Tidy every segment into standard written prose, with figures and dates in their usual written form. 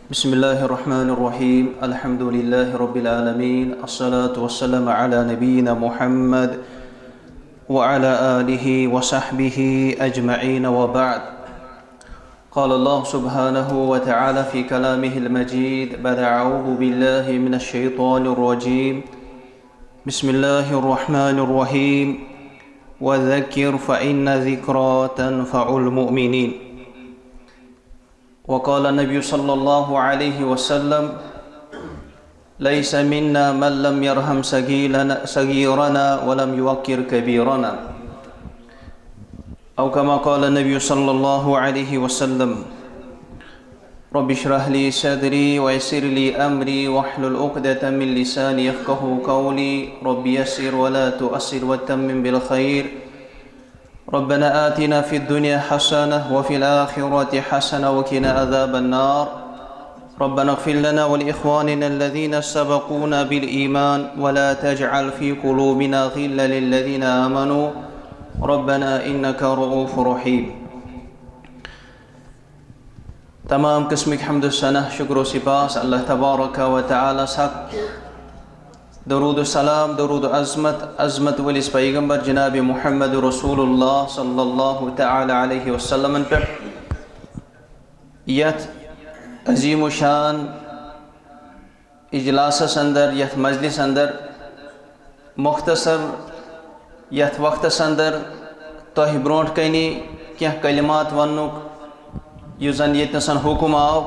بسم الله الرحمن الرحيم الحمد لله رب العالمين الصلاة والسلام على نبينا محمد وعلى آله وصحبه أجمعين وبعد. قال الله سبحانه وتعالى في كلامه المجيد بعد أعوذ بالله من الشيطان الرجيم بسم الله الرحمن الرحيم وذكر فإن ذكرى تنفع المؤمنين. وقال النبي صلى الله عليه وسلم ليس منا من لم يرحم صغيرنا ولم يوقر كبيرنا، أو كما قال النبي صلى الله عليه وسلم رب اشرح لي صدري ويسر لي أمري واحلل عقدة من لساني يفقهوا قولي رب يسر ولا تؤسر وتمم بالخير. ربنا آتنا في الدنيا حسنة وفي الآخرة حسنة وقنا عذاب النار. ربنا اغفر لنا ولإخواننا الذين سبقونا بالإيمان ولا تجعل في قلوبنا غلا للذين آمنوا ربنا إنك رؤوف رحيم. तमाम किस्म की हम्द सना शुक्र व सिपास अल्लाह तबारक व तआला हक। दरूद सलाम दरूद अज़मत वलिस पैगम्बर जनाब मुहम्मद रसूलुल्लाह सल्लल्लाहु तआला अलैहि वसल्लम पे यथ अजीम शान इजलास अंदर यथ मजलिस अंदर मुख्तसर यथ वक्त अंदर तह ब्रोट कनी क्या कलिमात वनुक युजन यतनसन हुकुम आव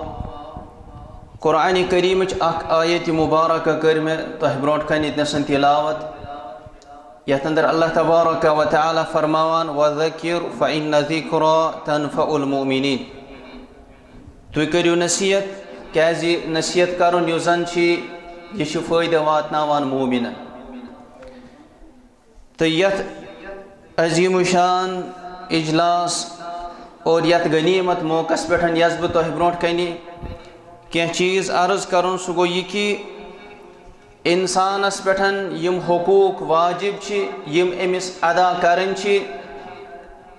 कुरान करीम आयत मुबारक कर में तह ब्रोट कन यतनसन तिलावत यथ अंदर अल्लाह तबारक व तआला फरमावान वज़किर फ़इन्न ज़िक्रा तनफ़उल मुमिनीन। तुई करियो नसीहत क्याज़ि नसीहत करुन युजन यह फ़ायदा वातनावान मोमिनन। तो यथ अजीम शान इजलास और यथ गनीमत मौकस पे यस बह तह ब्रोट कनी क्या चीज़ अर्ज करुन सह गो यह कि इंसानस पे यम हुकूक वाजिब यम अमिस अदा करन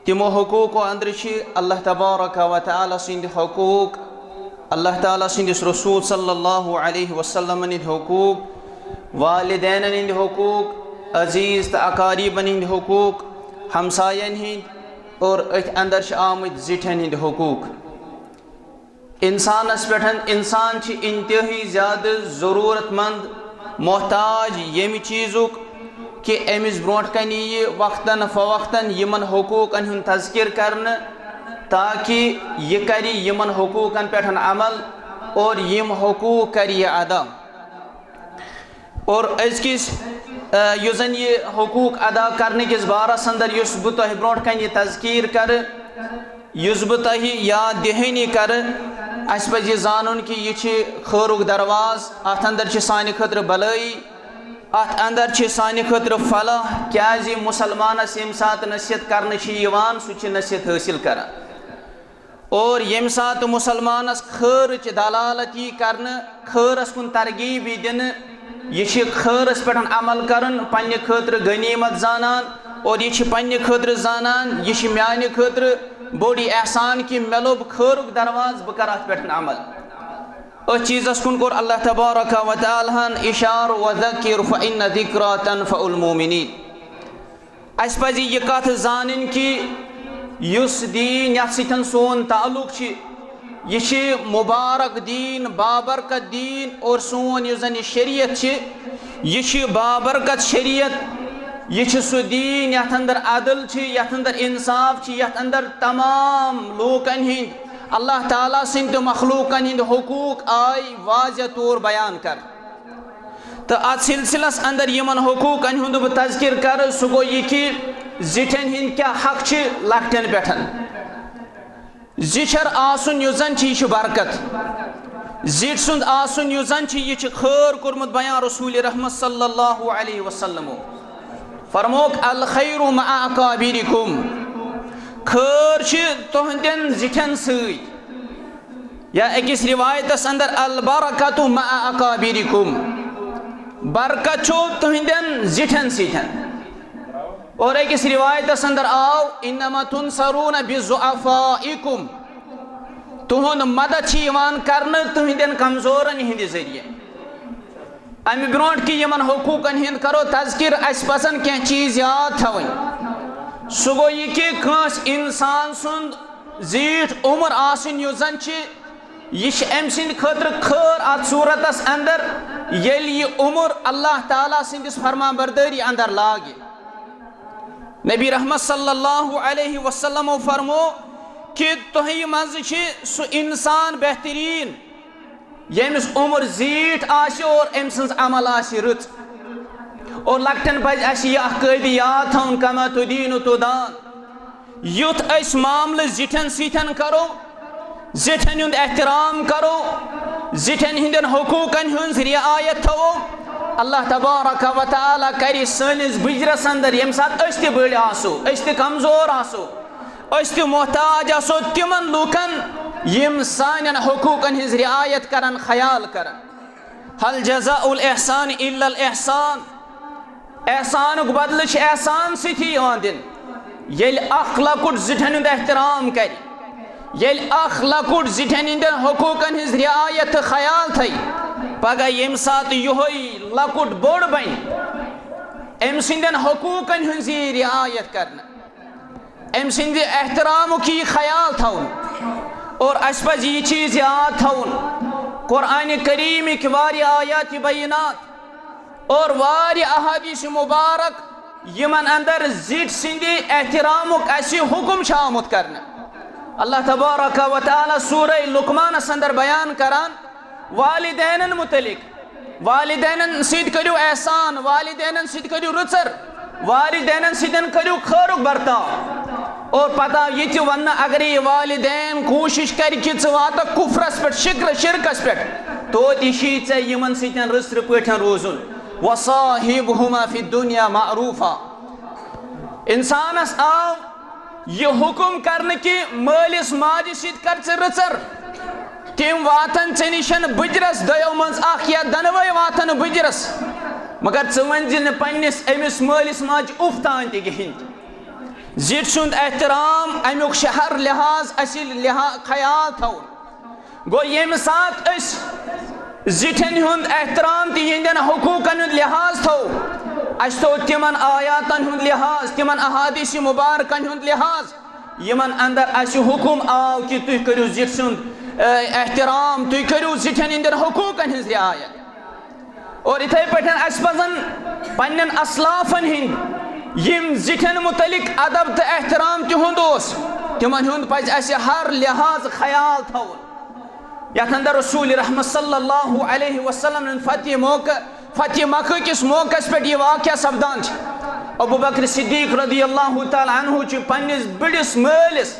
तिमो हुकूक अंदर अल्लाह तबारक व तआला सिंद हुकूक, अल्लाह ताला सिंदिस रसूल सल्लल्लाहु अलैहि वसल्लम हिंद हुकूक, वालिदैन हिंद हुकूक, अजीज़ तो अकारीबन हिंद हुकूक, हमसायन हिंद और अथ अंदर आमद जिठन हिंद हुकूक। इंसानस पे इंसान इंतहाई ज़्यादा ज़रूरतमंद मोहताज यम चीज़ुक कि अमिस ब्रोट कन यह वक्तन फ़वक्तन यमन हुकूकन हुंद तज़किर करन ताकि यह कर यमन हुकूकन पे अमल और यम हुकूक कर यह अदा। और अज़किस युस जन यह हुकूक अदा करने किस बारस अंदर युस बह तह ब्रोट कन यह तज़कीर कर युस बह तह याद दहानी कर अस पज़ यह जानन कि यह खैरुक दरवाज अत अंदर सानि खतर भलाई अत अंदर सानि खतर फलाह क्या मुसलमानस यम सात नसीहत करने सह नसीहत हासिल कर और यम सात मुसलमानस खैर दलालत यी कर खैरस कुन तरगीब दिन यह खैरस पे अमल करन पन्ने खतर गनीमत जानान और यह पन्ने खतर जानान यह म्याने खतर बोड़ एहसान कि मे लोब खैरुक दरवाज बह कर अत पे अमल। अस चीज़स कुन कोर अल्लाह तबारक व तआला इशार वज़किर फ़इन्न ज़िक्रा तनफ़उल मुमिनीन। अस पज़ यह कथ जानन कि युस दीन यथ सतन सोन ताल्लुक यह मुबारक दीन बाबरकत दीन और सोन यह जन शरीयत यह बाबरकत शरीयत यह सह दीन यथ अंदर अदल यथ अंदर इंसाफ यथ अंदर तमाम लूकन हिंद अल्लाह ताला सिंद मखलूकन हिंद हुकूक आय वाज़ह तौर बयान कर। तो अत सिलसिलस अंदर यमन हुकूकन हुंद बह तज़किर कर सह गो यह कि जिठन हिंद क्या हक लकटन पे जिठर आसन युस जन यह बरकत जिठ सुंद आसन युस जन यह खैर कोरमुत बयान रसूल रहमत सल्लल्लाहु अलैहि वसल्लम फरमोक अल खैरु मअ अकाबिरिकुम खैर तुहंदन जिठन सई या अकिस रिवायतस अंदर अल बरकतु मअ अकाबिरिकुम बरकत तुहंदन जिठन सतन। और अकिस रिवायतस अंदर आव इन्नमा तुनसरून बिज़ुअफ़ाइकुम तुहद मदद कर तुहंदन कमजोरन हंद जरिए अमि ब्रोट कि यमन हकूकन हिंद करो तज़किर अस पसन कह चीज याद थवन सह गो यह कि कंस इंसान सुंद जीठ उम्र आसन युस जन यह अम सिंद खतर खर अत सूरतस अंदर येल यह उम्र अल्लाह ताला सिंदिस फरमाबरदारी अंदर लागे। नबी रहमत सल्लल्लाहु अलैहि वसल्लम फरमो कि तुह मज सह इंसान बेहतरीन यमिस उम्र जीठ आसि और अम सन्ज अमल आसि रुत और लकटन पज अस यह कद याद थवन कमा तुदीन तुदान युथ अस मामल जिठन सीठन करो जिठन हुंद एहतराम करो जिठन हिंदन हकूकन हुंद रियायत थवो अल्लाह तबारक व तआला कर सनिस बुजरस अंदर यम सात अस ते बड़ आसो अस ते कमजोर आसो अस ते मोहताज आसो तिमन लूकन यम सानन हकूकन हिंज रियायत करन ख्याल करन। हल जज़ाउल एहसान इल्लल एहसान एहसानुक बदल छ एहसान सिथि यवान दिन येल अख लकुट जिठन हुंद एहतराम कर येल अख लकुट जिठन हिंदन हकूकन हिंज रियायत ख्याल थई पगह यम सात योहै लकुट बोड़ बन अम सिंदन हकूकन हिंज रियायत करना अम सिंद एहतराम की ख्याल थवन और अस पज यह चीज याद थवन कुरान करीम वारिया आयात बैनात और वारिया अहादीस मुबारक यमन अंदर जिट सिंद एहतरामुक अस हुक्म आमुत करना। अल्लाह तबारक व तआला सूरह लुकमान अंदर बयान करान वालिदैन मुतलिक वालिदैन सिद करियो एहसान वालिदैन सिद करियो रुचर वालिदैन सिदन करियो खैरुक बर्ताव और पता ये वन अगर ये वालिदैन कोशिश कर वात कुफरस पे शिरकस पे तो चे यमन सतन रस्र पे रोजुन वसाहिबहुमा फि दुनिया मारूफा इंसानस आव यह हुक्म करने कि मालिस माजि सत कर रचर तम वातन ऐ निशन बुजरस दयो मज या दनवे वातन बुजरस मगर वन पन्निस अमिस मालिस माजि उफ तान तहंद जिट सुंद एहतराम अमुक हर लिहाज अस ख्याल थवन गो यम सात जिठन हुंद एहतराम तिहंदन हकूकन हुंद लिहाज थो अस थो तिमन आयातन हुंद लिहाज तिमन अहादीस मुबारकन हुंद लिहाज यमन अंदर अस हुक्म आव कि तुह करियो जिट सुंद एहतराम तुह करियो जिठन हिंदन हकूकन हिंज रियायत और इथे पठन अस पजन पन्नन असलाफन हिंद यम जिठन मुतलिक अदब तो एहतराम तिहुंद तिमन हुंद पज अस हर लिहाज ख्याल थवन यथ अंदर रसूल रहमत सल्लल्लाहु अलैहि वसल्लम फतह मक्का किस मौकस पे यह वाक़या सपदान अबू बकर सिद्दीक रदियल्लाहु तआला अन्हु पन्निस बड़िस मालिस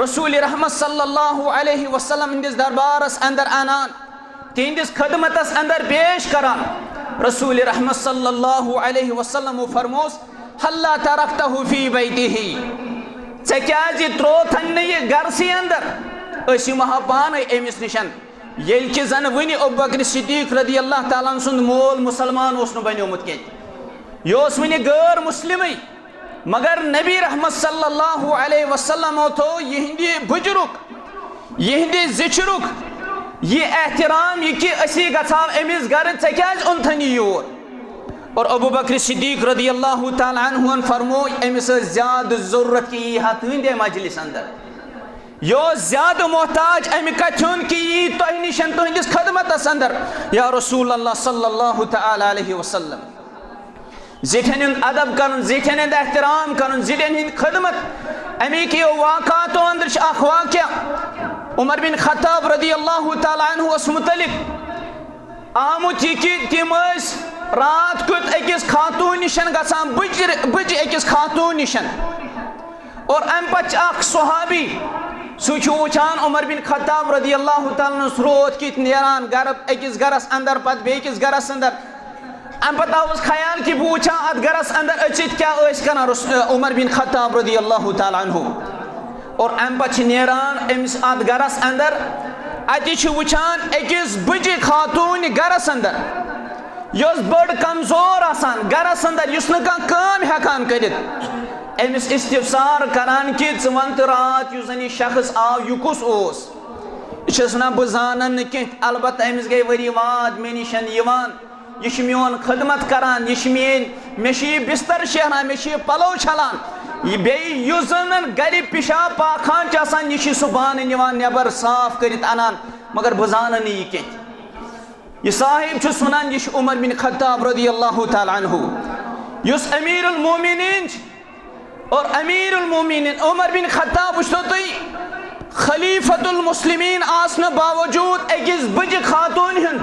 रसूल रहमत सल्लल्लाहु अलैहि वसल्लम हिंदिस दरबारस अंदर अनान तिहंदिस खदमतस अंदर पेश करान रसूल रहमत सल्लल्लाहु अलैहि वसल्लम फरमोस हल्ला तरक्तहु फी बैतिही चे क्या त्रोथन यह गरसी अंदर अह पान अमिस निशन येल कि जन वन अबू बकर सिद्दीक रदियल्लाहु ताला सुंद मोल मुसलमान बनियोमुत कह यह वन गैर मुस्लिम मगर नबी रहमत सल्लल्लाहु अलैहि वसल्लम थो यहंदि बुजुर्ग यहंदि जिचरुक यह एहतराम यह कि असी गछाव अमिस गर चे क्या उनथन योर और अबू बकर सिद्दीक रदियल्लाहु ताला अन्हु फरमो अमिस ज्यादा जरूरत की हथंदे मजलिस अंदर यो ज्यादा मोहताज अमि कथुन कि यह तह निशन तुहंदिस खदमतस अंदर या रसूल अल्लाह सल्लल्लाहु तआला अलैहि वसल्लम जिठन हुंद अदब करन जिठन हुंद एहतराम करन जिठन हुंद खदमत अमिक यो वाक़ातो अंदर अख वाक़या उमर बिन खत्ताब रदियल्लाहु ताला अन्हु मुतलिक आमुत कि तिम रात कुत अकिस खातून निशन गसान बुज अकिस खातून निशन और अम पच अख सहाबी सह वुचान उमर बिन खत्ताब रदियल्लाहु ताला रोत कित नेरान गर अकिस गरस अंदर पत बेकिस गरस अंदर अम पत आउस ख्याल कि बह वुचान अत गरस अंदर अचित क्या करान उमर बिन खत्ताब रदियल्लाहु ताला अन्हु और अम पत नेरान अमिस अत गरस अंदर अति वुचान अकिस बुज खातून गरस अंदर यस बड़ कमजोर आसान गरस अंदर युस न कम हेकान करित अमिस इस्तिफसार करान कि वन तो रात युस शख्स आव यह कुस बह जान कह अलबत् अमिस गई वरी वाद मे निशन यह मोन खदमत करान मे बिस्तर शेहरान मे पलो छलान बेस जन गर पिशाब पाखान यह सह बान निवान नबर साफ कर अनान मगर बह जान यह कह यह साहिब वनान यह उमर बिन खत्ताब रज़ियल्लाहु तआला अन्हु युस अमीरुल मोमिनीन और अमीरुल मोमिनीन उमर बिन खत्ताब वुचतो तुई खलीफतुल मुस्लिमीन आसने बावजूद अकिस बज खातून हिंद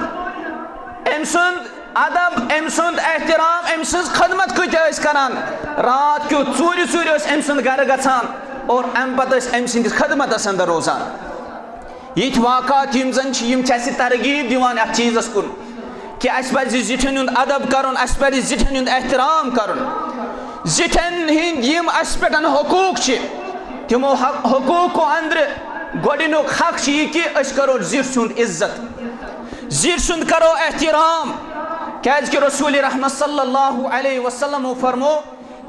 अम सुंद अदब अम सुंद एहतराम अम सुंद खदमत कत करान रात क्यों चूर चूर अम सुंद घर गछान और अम पत अम सुंदिस खदमतस अंदर रोजान यिथ वाक़ात यम जन तरगीब दिवान अथ चीज़स कुन कि अस पज़ जिठन हुंद अदब करन अस पज़ जिठन हुंद एहतराम करन जिठन हिंद यम अस पेटन हुकूक छ तिमो हुकूक अंदर गोडनुक हक छ कि अस करो जिठ सुंद इज्जत जिठ सुंद करो एहतराम क्याज कि रसूल रहमत सल्लल्लाहु अलैहि वसल्लम फरमो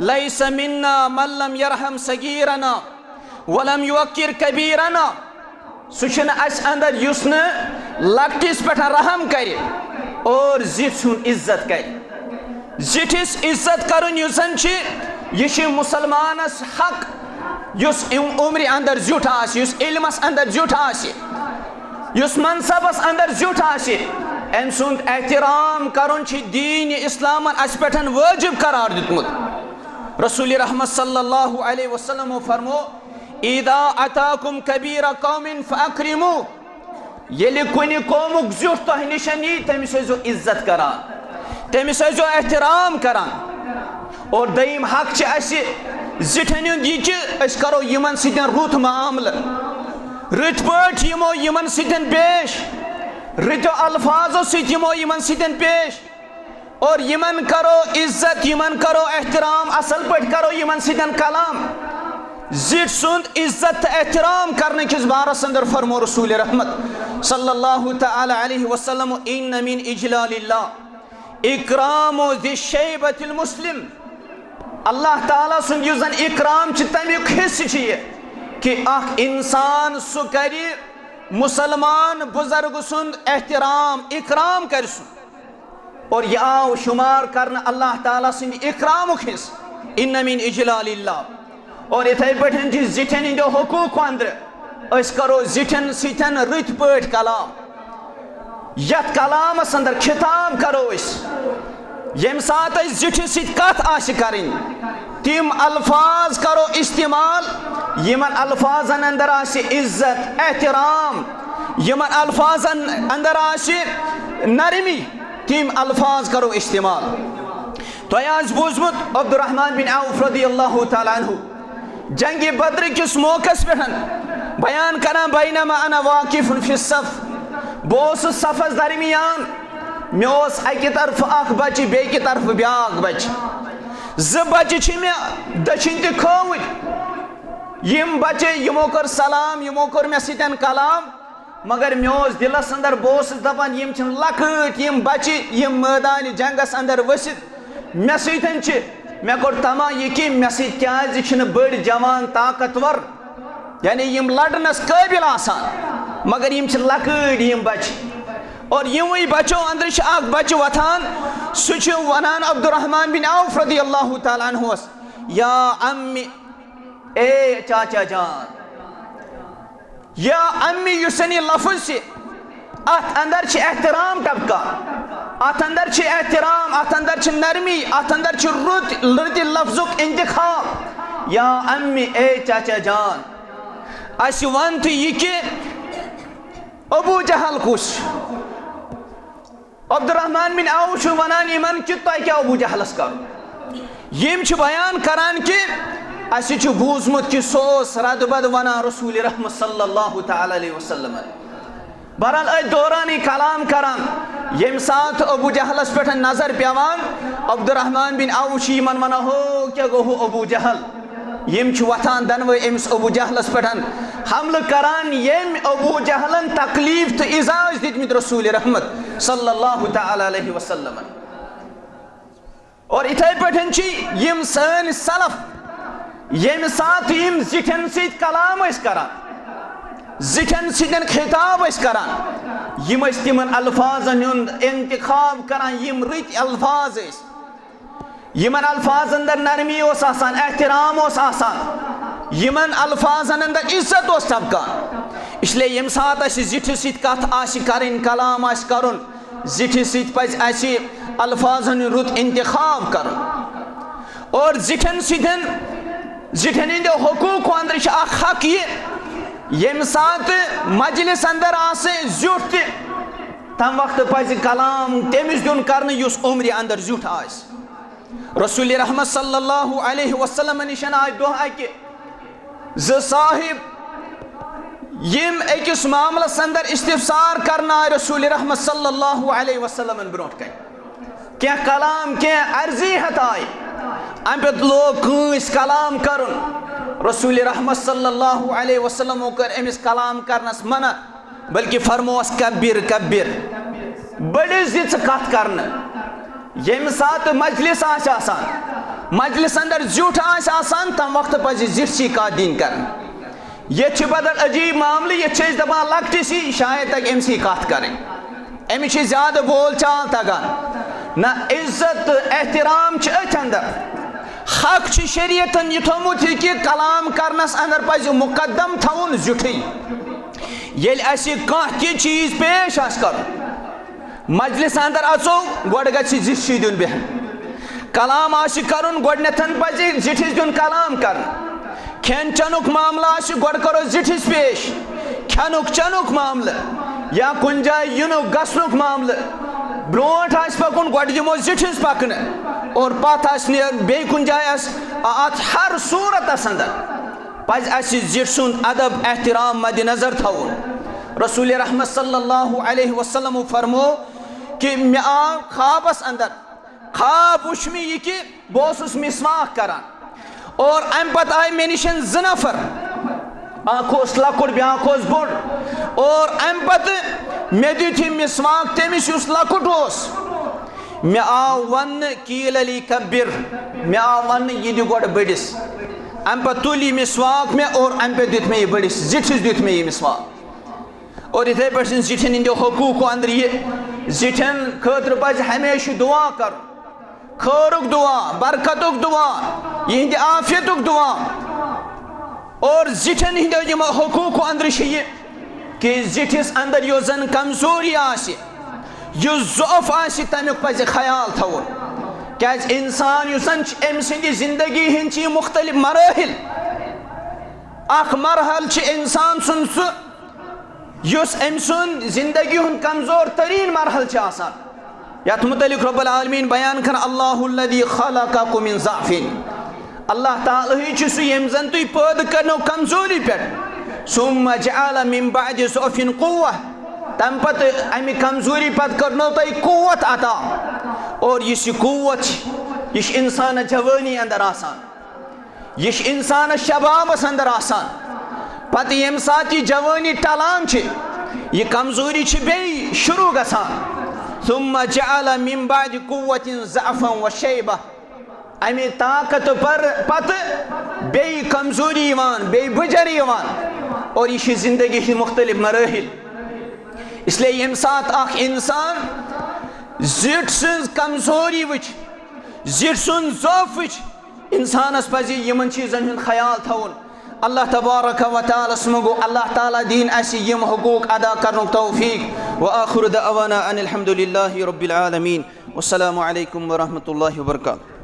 लैस मिन्ना मन लम यरहम सगीरना वलम युक्किर कबीरना सुन अस अंदर युस न लकटिस पे रहम कर और जिठ सुन इज्जत कर जिठिस इज्जत करन युसन यह मुसलमानस हक युस उम्र अंदर जुठ आस युस इल्मस अंदर जुठ आस युस मनसबस अंदर जुठ आस अम सुंद एहतराम करन दीन इस्लामन अस पे वाजिब करार दितमुत रसूल रहमत सल्लल्लाहु अलैहि वसल्लम फरमो ईदा अताकुम कबीरा कौमिन फअक्रिमू ये कुन कौमुक जुठ तह निश नी तमिस इज्जत करान तमिस एहतराम करान और दयीम हक जिठन यह करो यमन सतन रुत मामल रत पट यमो यमन सतन पेश रतो अल्फाजों समो यमन सतन पेश और यमन करो इज्जत यमन करो एहतराम असल पट करो यमन सतन कलाम जिठ सुंद इज्जत एहतराम करने किस बारस अंदर फरमो रसूल रहमत सल्लल्लाहु तआला अलैहि वसल्लम इन्न मिन इजलालिल्लाह इकरामु ज़िशैबतिल मुस्लिम अल्लाह ताला सुंद युस जन इकराम तमिक हिस्स कि अख इंसान सु करि मुसलमान बुजुर्ग सुंद एहतराम इकराम कर और यह आव शुमार करना अल्लाह ताला सुंद इकरामुक हिस्स इन्न मिन इजलालिल्लाह और इथे पे जिठन हिंदो हुकूक अंदर करो जिठन सतन रत पट कलाम यथ कलामस अंदर खिताब करो यम सात जिठ सत करें तिम अल्फाज करो इस्तेमाल यमन अल्फाजन अंदर इज्जत एहतराम यमन अल्फाजन अंदर नरमी तिम अल्फाज करो इस्तेमाल तो बूजमुत अब्दुर्रहमान बिन औफ रज़ियल्लाहु तआला अन्हु जंग बद्र किस मौकस पे बयान करा बैनमा अना वाकिफ फिस सफ बोस सफस दरमियान मे अकि तरफ अख बच बेकि तरफ ब्याक बच ज बच मे दछिन त खोवत यम बचे यमो कर सलाम यमो कर मे सतन कलाम मगर मे दिलस अंदर बोस दपान यम लकट यम बच यम मैदान जंगस अंदर वसित मे सतन मे कोर तमा यह कि मे सह बड़ जवान ताकतवर यानी यम लड़नस काबिल आसान मगर यम लकड़ यम बच और यमई बचो अंदर अख बच वथान सह वनान अब्दुर्रहमान बिन औफ रज़ियल्लाहु तआला अन्हु या अम्मी ए चाचा जान या अम्मी युसन लफ्ज अत अंदर एहतराम टबका अत अंदर एहतराम अत अंदर नरमी अत अंदर रुत लफ्जुक इंतखाब या अम्मी ए चाचा जान अस वन तो यह कि अबू जहल कुस अब्दुर्रहमान बिन औफ वनान यमन कि तुम क्या अबू जहलस करो यम बयान करान कि अस बूजमुत कि सोस रदबद वनान रसूल रहमत सल्लल्लाहु तआला अलैहि वसल्लम बहरहाल दौरान कलाम करान यम साथ अबू जहलस पे नजर पेवान अब्दुर्रहमान बिन औफ यमन वन हो क्या गो अबू जहल यम वथान दनवे अमिस अबू जहलस पे हमल करान यम अबू जहलन तकलीफ तो इजाज दितमित रसूल रहमत सल्लल्लाहु तआला अलैहि वसल्लम और इथे पे यम सन सलफ यम साथ यम जिठन सत कलाम करान जिठन सिदन खिताब करान यम तिमन अल्फाजन हुंद इंतखाब करान यम रत अल्फाज यमन अल्फाज अंदर नरमी ओस आसान एहतराम ओस आसान यमन अल्फाजन अंदर इज्जत ओस टपकान इसलिए यम सात जिठ सित कथ आसि करन कलाम आसि करुन जिठ सित पज आसि अल्फाजन रुत इंतखाब करन और जिठन हिंदो हुकूक अंदर हक यम सात मजलिस अंदर आसे जुठ तम वक्त पज कलाम तमिस दुन करन युस उम्र अंदर जुठ आस रसूल रहमत सल्लल्लाहु अलैहि वसल्लम निशन आय दोह अकि ज साहिब यम अकिस मामलस अंदर इस्तिफसार करना आय रसूल रहमत सल्लल्लाहु अलैहि वसल्लम ब्रोट कन क्या कलाम क्या अर्जी हत आय अम पे लोग कंस कलाम करुन रसूल रहमत सल्लल्लाहु अलैहि वसल्लम कर अमिस कलाम करनस मना बल्कि फरमोस कब्बिर कब्बिर बड़े जित कथ करन यम सात मजलिस आसान मजलिस अंदर जुठ आसान तम वक्त पज जिठी का दिन कर ये बदल अजीब मामले ये दपान लकटि सी शायद तक अमसी कथ करें अमिस ज्यादा बोल चाल तगान ना इज्जत एहतराम अथ अंदर हक शरीयतन यह थोमुत कि कलाम करनस अंदर पज मुकदम थवन जुठी येल कह चीज पेश कर मजलिस अंदर अचो गोड गि जिठी दिन बेहन कलाम करुन गोडनथन पज जिठिस दिन कलाम कर खेन चनुक मामला गोड करो जिठिस पेश खेनुक चनुक मामल या कुन जाय युनुक गसनुक मामल ब्रोट पकुन गोड दिमो जिठिस पकन और पत बे कुन जाय अत हर सूरत अंदर पज जिठ सुंद अदब एहतराम मद नजर थवन रसूल रहमत सल्लल्लाहु अलैहि वसल्लम फरमो कि मे आव ख्वाबस अंदर ख्वाब वुच मे यह कि बह मिसवाक करान और अम पत आय मे निशन ज नफर अख लकुट ब्याख बोड़ और अम पत मे दित मिसवाक तमिस युस लकुट मे आव वन कील अली कब्बिर मे आव वन यह दि गोड बड़िस अम पे तुल मिसवाक मे और अम पे दित मे यह बड़िस जिठिस दित मे यह मिसवाक और इथे पे जिठन हिंदो हकूक अंदर यह जिठन खतर पज हमेशा दुआ कर खैरुक दुआ बरकतुक दुआ यह आफियतुक दुआ और जिठन हिंदो यम हकूक अंदर यह कि जिठिस अंदर यो जन कमजोरी ज़ौफ तमिक पज ख्याल थवन क्या इंसान युसन अम सद जिंदगी हिंद मुख्तलिफ मराहिल अख मरहल इंसान सुन युस अम सुन जिंदगी हुन कमजोर तरीन मरहल यथ मुतलिक रब्बुल आलमीन बयान कर अल्लाहुल्लज़ी खलक़कुम मिन ज़अफ़िन अल्लाह ताला ही सु यम जन तुम पैद करनो कमजोरी पे सुम्मा जअल मिन बअदि ज़अफ़िन क़ुव्वह तम पत अमि कमजोरी पत करनो तुम कुव्वत अता और यह कुव्वत यह इंसान जवानी अंदर आसान यह इंसान शबाबस अंदर आसान पत यम सात यह जवानी टलान यह कमजोरी बे शुरू गसान सुम्मा जअल मिन बअदि कुव्वतिन ज़अफ़न व शैबह अमि ताकत पर पत बे कमजोरी बे बुजर और यह जिंदगी की मुख्तलिफ मराहिल इसलिए यम सात अख इंसान जिठ सुन कमजोरी वुच जिठ सुन ज़ौफ वुच इंसानस पज़ यमन चीज़न हुंद ख्याल थवन अल्लाह तबारक व तआला स्मगो अल्लाह ताला दीन असी यम हुकूक अदा करन तौफीक व आखिर दअवाना अनिल हम्दुलिल्लाहि रब्बिल आलमीन वस्सलामु अलैकुम व रहमतुल्लाहि व बरकातुहू।